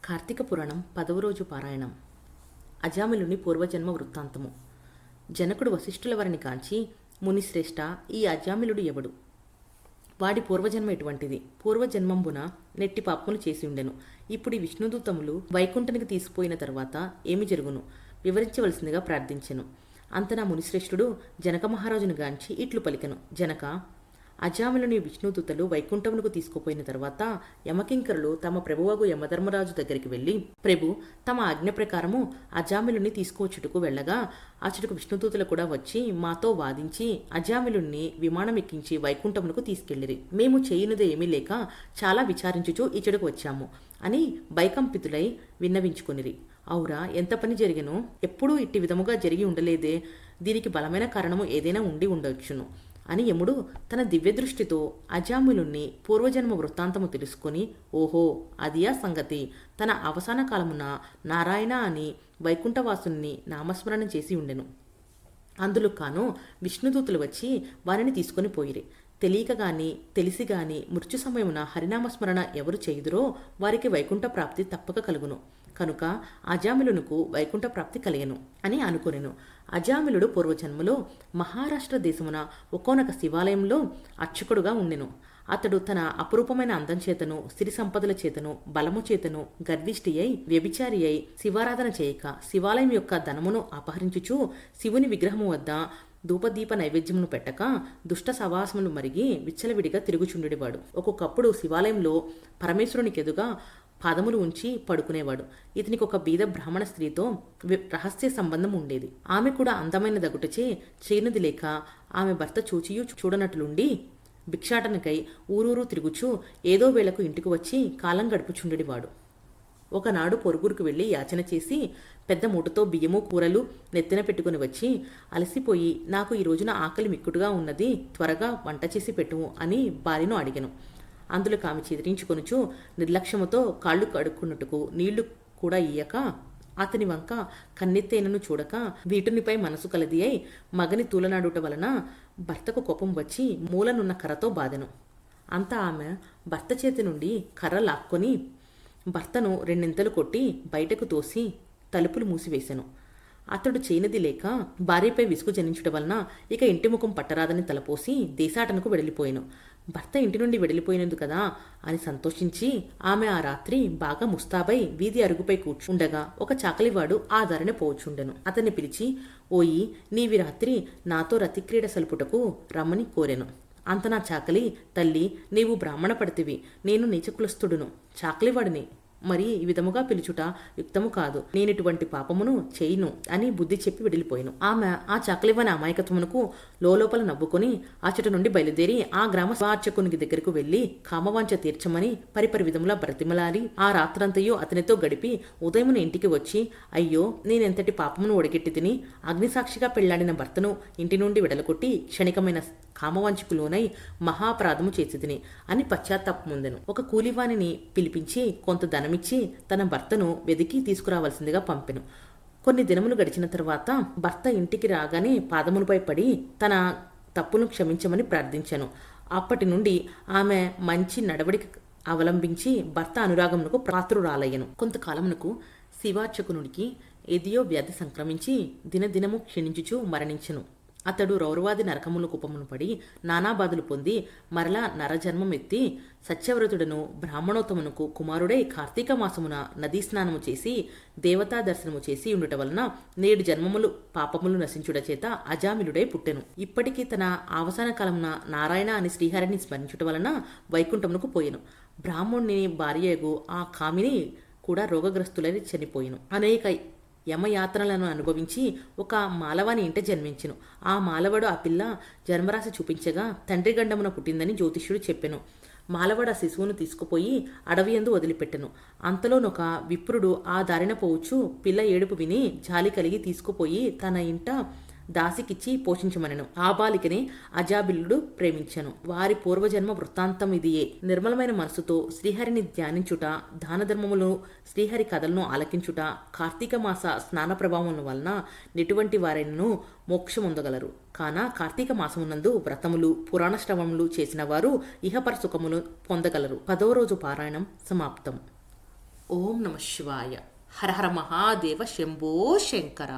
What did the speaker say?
కార్తీక పురాణం 10వ రోజు పారాయణం. అజామిలుని పూర్వజన్మ వృత్తాంతము. జనకుడు వశిష్ఠుల వారిని కాంచి, మునిశ్రేష్ఠ, ఈ అజామిలుడు ఎవడు? వాడి పూర్వజన్మ ఎటువంటిది? పూర్వజన్మంబున నెట్టి పాపములు చేసి ఉండెను. ఇప్పుడు ఈ విష్ణుదూతములు వైకుంఠనికి తీసుకుపోయిన తర్వాత ఏమి జరుగును? వివరించవలసిందిగా ప్రార్థించెను. అంతనా మునిశ్రేష్ఠుడు జనక మహారాజును గాంచి ఇట్లు పలికెను. జనక, అజామిలుని విష్ణుదూతలు వైకుంఠమునకు తీసుకుపోయిన తర్వాత యమకింకరులు తమ ప్రభువగు యమధర్మరాజు దగ్గరికి వెళ్ళి, ప్రభు, తమ ఆజ్ఞ ప్రకారము అజామిలుని తీసుకువచ్చుటకు వెళ్ళగా అచ్చటకు విష్ణుదూతలు కూడా వచ్చి మాతో వాదించి అజామిలుని విమానం ఎక్కించి వైకుంఠమునకు తీసుకెళ్లిరి. మేము చేయునది ఏమీ లేక చాలా విచారించుచూ ఇచ్చటకు వచ్చాము అని భయకంపితులై విన్నవించుకొనిరి. అవురా, ఎంత పని జరిగెను! ఎప్పుడూ ఇట్టి విధముగా జరిగి ఉండలేదే. దీనికి బలమైన కారణము ఏదైనా ఉండి ఉండవచ్చును అని యముడు తన దివ్యదృష్టితో అజామిలుని పూర్వజన్మ వృత్తాంతము తెలుసుకొని, ఓహో, అదియా సంగతి. తన అవసాన కాలమున నారాయణ అని వైకుంఠవాసుని నామస్మరణ చేసి ఉండెను. అందులో కాను విష్ణుదూతులు వచ్చి వారిని తీసుకొని పోయిరి. తెలియక గాని తెలిసి గాని మృత్యు సమయమున హరినామస్మరణ ఎవరు చేయుదురో వారికి వైకుంఠ ప్రాప్తి తప్పక కలుగును. కనుక అజామిలునకు వైకుంఠ ప్రాప్తి కలిగెను అని అనుకొనెను. అజామిలుడు పూర్వజన్మలో మహారాష్ట్ర దేశమున ఒక్కోనొక శివాలయంలో అర్చకుడుగా ఉండెను. అతడు తన అపురూపమైన అందం చేతను, సిరి సంపదల చేతను, బలము చేతను గర్విష్ఠి అయి వ్యభిచారి అయి శివారాధన చేయక శివాలయం యొక్క ధనమును అపహరించుచూ శివుని విగ్రహము వద్ద ధూపదీప నైవేద్యమును పెట్టక దుష్ట సవాసములు మరిగి విచ్చలవిడిగా తిరుగుచుండెడివాడు. ఒక్కొక్కప్పుడు శివాలయంలో పరమేశ్వరునికెదుగా పాదములు ఉంచి పడుకునేవాడు. ఇతనికి ఒక బీద బ్రాహ్మణ స్త్రీతో రహస్య సంబంధం ఉండేది. ఆమె కూడా అందమైన దగుటచే చేయనది లేక ఆమె భర్త చూచియూ చూడనట్లుండి భిక్షాటనకై ఊరూరు తిరుగుచూ ఏదో వేళకు ఇంటికి వచ్చి కాలం గడుపుచుండెడివాడు. ఒకనాడు పొరుగురికి వెళ్ళి యాచన చేసి పెద్ద మూటతో బియ్యము కూరలు నెత్తిన పెట్టుకుని వచ్చి, అలసిపోయి నాకు ఈ రోజున ఆకలి మిక్కుటుగా ఉన్నది, త్వరగా వంట చేసి పెట్టుము అని భార్యను అడిగెను. అందులో ఆమె చిదిరించుకొనుచు నిర్లక్ష్యముతో కాళ్ళు కడుక్కున్నట్టుకు నీళ్లు కూడా ఇయ్యక అతని వంక కన్నెత్తేనను చూడక వీటునిపై మనసు కలది అయి మగని తూలనాడుట వలన భర్తకు కోపం వచ్చి మూలనున్న కర్రతో బాధెను. అంతా ఆమె భర్త చేతి నుండి కర్ర లాక్కొని భర్తను రెండింతలు కొట్టి బయటకు తోసి తలుపులు మూసివేశెను. అతడు చేయనది లేక భార్యపై విసుగు జనించుట వలన ఇక ఇంటి ముఖం పట్టరాదని తలపోసి దేశాటనకు వెడలిపోయాను. భర్త ఇంటి నుండి వెడలిపోయినందు కదా అని సంతోషించి ఆమె ఆ రాత్రి బాగా ముస్తాబై వీధి అరుగుపై కూర్చుండగా ఒక చాకలివాడు ఆ ధరని పోచుండెను. అతన్ని పిలిచి, ఓయి, నీవి రాత్రి నాతో రతిక్రీడ సలుపుటకు రమ్మని కోరెను. అంత నా చాకలి, తల్లి, నీవు బ్రాహ్మణ పడితివి, నేను నీచకులస్తుడును, చాకలివాడిని, మరి ఈ విధముగా పిలుచుట యుక్తము కాదు, నేనిటువంటి పాపమును చేయును అని బుద్ధి చెప్పి వెడిలిపోయాను. ఆమె ఆ చాకలివని అమాయకత్వమునకు లోపల నవ్వుకొని అచట నుండి బయలుదేరి ఆ గ్రామ స్వార్చకునికి దగ్గరకు వెళ్లి కామవాంఛ తీర్చమని పరిపరి విధములా బ్రతిమలాడి ఆ రాత్రంతయు అతనితో గడిపి ఉదయమున ఇంటికి వచ్చి, అయ్యో, నేనెంతటి పాపమును ఒడగెట్టి తిని అగ్నిసాక్షిగా పెళ్లాడిన భర్తను ఇంటి నుండి విడలకొట్టి క్షణికమైన కామవాంఛకు లోనై మహాపరాధము చేసి తిని అని పశ్చాత్తాపముందెను. ఒక కూలివాణిని పిలిపించి కొంత ధనమిచ్చి తన భర్తను వెదికి తీసుకురావాల్సిందిగా పంపెను. కొన్ని దినములు గడిచిన తర్వాత భర్త ఇంటికి రాగానే పాదములపై పడి తన తప్పును క్షమించమని ప్రార్థించాను. అప్పటి నుండి ఆమె మంచి నడవడిక అవలంబించి భర్త అనురాగమునకు పాత్రురాలయ్యను. కొంతకాలమునకు శివార్చకునుడికి ఏదియో వ్యాధి సంక్రమించి దినదినము క్షీణించుచూ మరణించెను. అతడు రౌరవాది నరకముల కుపమును పడి నానాబాధలు పొంది మరలా నరజన్మం ఎత్తి సత్యవ్రతుడను బ్రాహ్మణోత్తమునకు కుమారుడై కార్తీక మాసమున నదీ స్నానము చేసి దేవతా దర్శనము చేసి ఉండుట వలన 7 జన్మములు పాపములు నశించుట చేత అజామిలుడై పుట్టెను. ఇప్పటికీ తన అవసాన కాలమున నారాయణ అని శ్రీహరిని స్మరించుట వలన వైకుంఠమునకు పోయెను. బ్రాహ్మణుని భార్యగు ఆ కామిని కూడా రోగగ్రస్తులై చనిపోయెను. అనేక యమయాత్రలను అనుభవించి ఒక మాలవాని ఇంట జన్మించెను. ఆ మాలవాడు ఆ పిల్ల జన్మరాశి చూపించగా తండ్రి గండమున పుట్టిందని జ్యోతిష్యుడు చెప్పెను. మాలవాడు ఆ శిశువును తీసుకుపోయి అడవియందు వదిలిపెట్టెను. అంతలోనొక విప్రుడు ఆ దారిన పోవచ్చు పిల్ల ఏడుపు విని జాలి కలిగి తీసుకుపోయి తన ఇంట దాసికిచ్చి పోషించమనెను. ఆ బాలికనే అజామిలుడు ప్రేమించెను. వారి పూర్వజన్మ వృత్తాంతం ఇదియే. నిర్మలమైన మనసుతో శ్రీహరిని ధ్యానించుట, దాన ధర్మములు, శ్రీహరి కథలను ఆలకించుట, కార్తీక మాస స్నాన ప్రభావం వలన నెటువంటి వారైనను మోక్షముందగలరు. కాన కార్తీక మాసమునందు వ్రతములు, పురాణ శ్రవణములు చేసిన వారు ఇహపర సుఖములు పొందగలరు. 10వ రోజు పారాయణం సమాప్తం. ఓం నమ శివాయ. హర హర మహాదేవ శంభో శంకర.